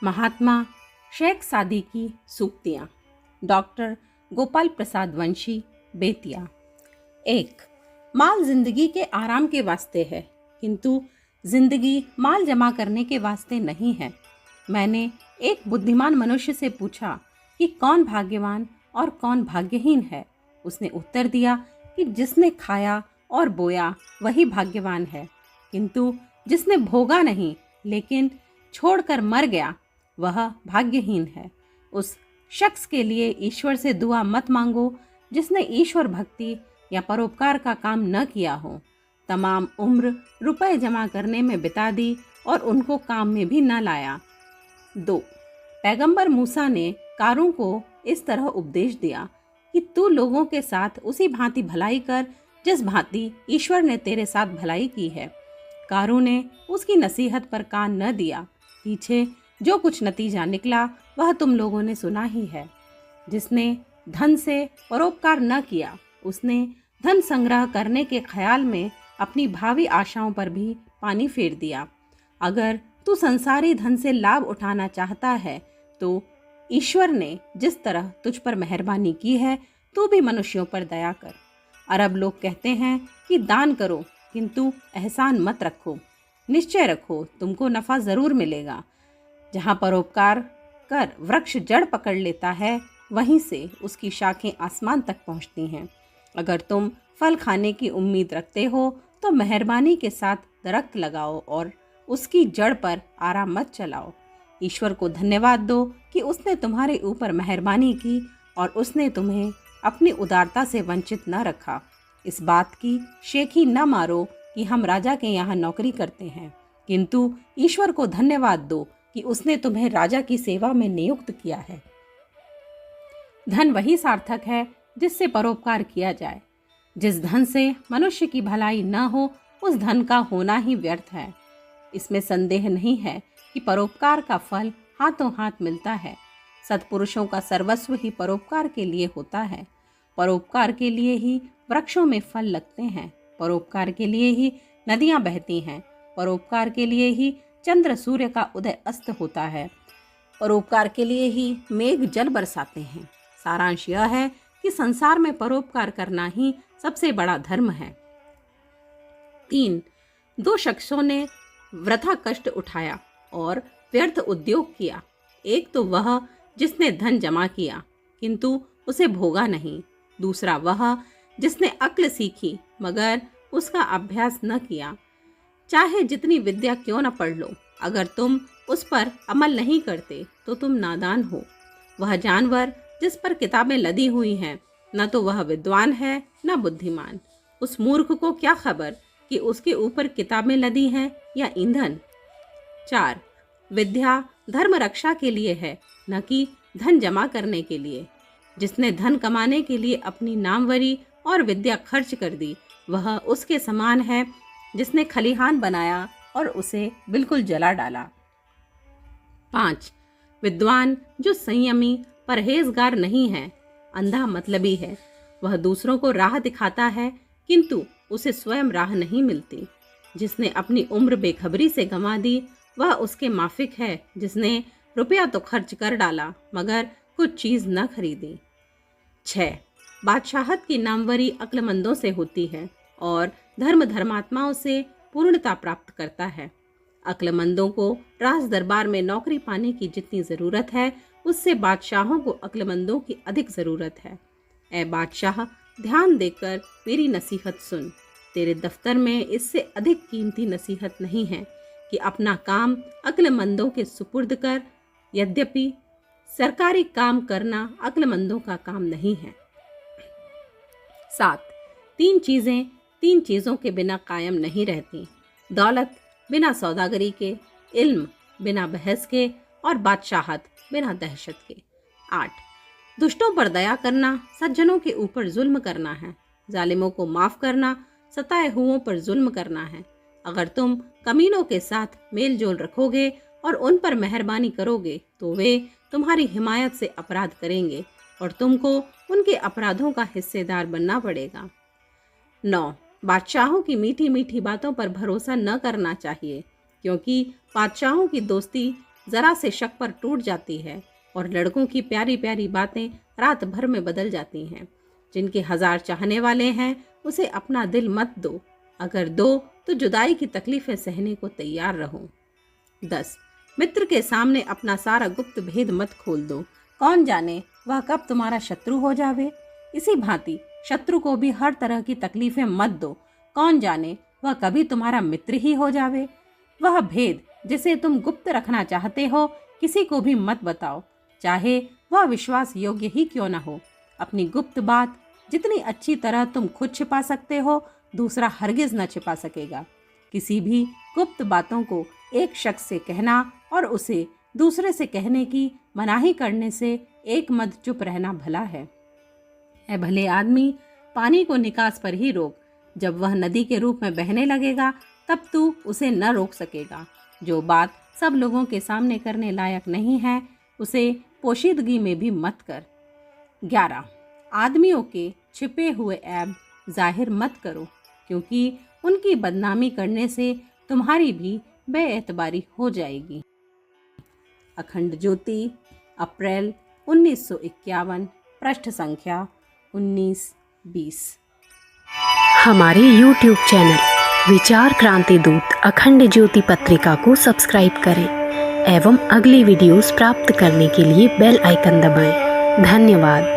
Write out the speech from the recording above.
महात्मा शेख सादी की सूक्तियाँ। डॉक्टर गोपाल प्रसाद वंशी, बेतिया। 1. माल जिंदगी के आराम के वास्ते है, किंतु जिंदगी माल जमा करने के वास्ते नहीं है। मैंने एक बुद्धिमान मनुष्य से पूछा कि कौन भाग्यवान और कौन भाग्यहीन है। उसने उत्तर दिया कि जिसने खाया और बोया वही भाग्यवान है, किंतु जिसने भोगा नहीं लेकिन छोड़कर मर गया वह भाग्यहीन है। उस शख्स के लिए ईश्वर से दुआ मत मांगो जिसने ईश्वर भक्ति या परोपकार का काम न किया हो। तमाम उम्र रुपए जमा करने में बिता दी और उनको काम में भी न लाया। 2. पैगंबर मूसा ने कारून को इस तरह उपदेश दिया कि तू लोगों के साथ उसी भांति भलाई कर जिस भांति ईश्वर ने तेरे साथ भलाई की है। कारून ने उसकी नसीहत पर कान न दिया। पीछे जो कुछ नतीजा निकला वह तुम लोगों ने सुना ही है। जिसने धन से परोपकार न किया उसने धन संग्रह करने के ख्याल में अपनी भावी आशाओं पर भी पानी फेर दिया। अगर तू संसारी धन से लाभ उठाना चाहता है तो ईश्वर ने जिस तरह तुझ पर मेहरबानी की है तू भी मनुष्यों पर दया कर। अरब लोग कहते हैं कि दान करो किंतु एहसान मत रखो। निश्चय रखो तुमको नफा जरूर मिलेगा। जहाँ परोपकार कर वृक्ष जड़ पकड़ लेता है वहीं से उसकी शाखें आसमान तक पहुँचती हैं। अगर तुम फल खाने की उम्मीद रखते हो तो मेहरबानी के साथ दरख्त लगाओ और उसकी जड़ पर आराम मत चलाओ। ईश्वर को धन्यवाद दो कि उसने तुम्हारे ऊपर मेहरबानी की और उसने तुम्हें अपनी उदारता से वंचित न रखा। इस बात की शेखी न मारो कि हम राजा के यहाँ नौकरी करते हैं, किंतु ईश्वर को धन्यवाद दो कि उसने तुम्हें राजा की सेवा में नियुक्त किया है। धन वही सार्थक है जिससे परोपकार किया जाए। जिस धन से मनुष्य की भलाई न हो उस धन का होना ही व्यर्थ है। इसमें संदेह नहीं है कि परोपकार का फल हाथों हाथ मिलता है। सत्पुरुषों का सर्वस्व ही परोपकार के लिए होता है। परोपकार के लिए ही वृक्षों में फल लगते हैं। परोपकार के लिए ही नदियां बहती हैं। परोपकार के लिए ही चंद्र सूर्य का उदय अस्त होता है। परोपकार के लिए ही मेघ जल बरसाते हैं। सारांश यह है कि संसार में परोपकार करना ही सबसे बड़ा धर्म है। 3. 2 शख्सों ने वृथा कष्ट उठाया और व्यर्थ उद्योग किया। एक तो वह जिसने धन जमा किया किंतु उसे भोगा नहीं। दूसरा वह जिसने अक्ल सीखी मगर उसका अभ्यास न किया। चाहे जितनी विद्या क्यों न पढ़ लो, अगर तुम उस पर अमल नहीं करते तो तुम नादान हो। वह जानवर जिस पर किताबें लदी हुई हैं न तो वह विद्वान है न बुद्धिमान। उस मूर्ख को क्या खबर कि उसके ऊपर किताबें लदी हैं या ईंधन। 4. विद्या धर्म रक्षा के लिए है न कि धन जमा करने के लिए। जिसने धन कमाने के लिए अपनी नामवरी और विद्या खर्च कर दी वह उसके समान है जिसने खलिहान बनाया और उसे बिल्कुल जला डाला। 5. विद्वान जो संयमी परहेजगार नहीं है, अंधा मतलबी है। वह दूसरों को राह दिखाता है किंतु उसे स्वयं राह नहीं मिलती। जिसने अपनी उम्र बेखबरी से गंवा दी वह उसके माफिक है जिसने रुपया तो खर्च कर डाला मगर कुछ चीज न खरीदी। 6. बादशाहत की नामवरी अक्लमंदों से होती है और धर्म धर्मात्माओं से पूर्णता प्राप्त करता है। अक्लमंदों को राज दरबार में नौकरी पाने की जितनी जरूरत है उससे बादशाहों को अक्लमंदों की अधिक जरूरत है। ए बादशाह, ध्यान देकर मेरी नसीहत सुन। तेरे दफ्तर में इससे अधिक कीमती नसीहत नहीं है कि अपना काम अक्लमंदों के सुपुर्द कर। यद्यपि सरकारी काम करना अक्लमंदों का काम नहीं है। 7. 3 चीज़ों के बिना कायम नहीं रहती। दौलत बिना सौदागरी के, इल्म बिना बहस के और बादशाहत बिना दहशत के। 8. दुष्टों पर दया करना सज्जनों के ऊपर जुल्म करना है। जालिमों को माफ करना सताए हुओं पर जुल्म करना है। अगर तुम कमीनों के साथ मेल जोल रखोगे और उन पर मेहरबानी करोगे तो वे तुम्हारी हिमायत से अपराध करेंगे और तुमको उनके अपराधों का हिस्सेदार बनना पड़ेगा। 9. बादशाहों की मीठी मीठी बातों पर भरोसा न करना चाहिए, क्योंकि बादशाहों की दोस्ती जरा से शक पर टूट जाती है और लड़कों की प्यारी प्यारी बातें रात भर में बदल जाती हैं। जिनके 1000 चाहने वाले हैं उसे अपना दिल मत दो, अगर दो तो जुदाई की तकलीफें सहने को तैयार रहो। 10. मित्र के सामने अपना सारा गुप्त भेद मत खोल दो, कौन जाने वह कब तुम्हारा शत्रु हो जावे। इसी भांति शत्रु को भी हर तरह की तकलीफें मत दो, कौन जाने वह कभी तुम्हारा मित्र ही हो जावे। वह भेद जिसे तुम गुप्त रखना चाहते हो किसी को भी मत बताओ, चाहे वह विश्वास योग्य ही क्यों न हो। अपनी गुप्त बात जितनी अच्छी तरह तुम खुद छिपा सकते हो, दूसरा हरगिज न छिपा सकेगा। किसी भी गुप्त बातों को एक शख्स से कहना और उसे दूसरे से कहने की मनाही करने से एक मत चुप रहना भला है। ऐ भले आदमी, पानी को निकास पर ही रोक, जब वह नदी के रूप में बहने लगेगा तब तू उसे न रोक सकेगा। जो बात सब लोगों के सामने करने लायक नहीं है उसे पोशीदगी में भी मत कर। 11. आदमियों के छिपे हुए ऐब जाहिर मत करो, क्योंकि उनकी बदनामी करने से तुम्हारी भी बेएतबारी हो जाएगी। अखंड ज्योति, अप्रैल 1951, पृष्ठ संख्या 19-20। हमारे YouTube चैनल विचार क्रांति दूत अखंड ज्योति पत्रिका को सब्सक्राइब करें एवं अगली वीडियोस प्राप्त करने के लिए बेल आइकन दबाएं। धन्यवाद।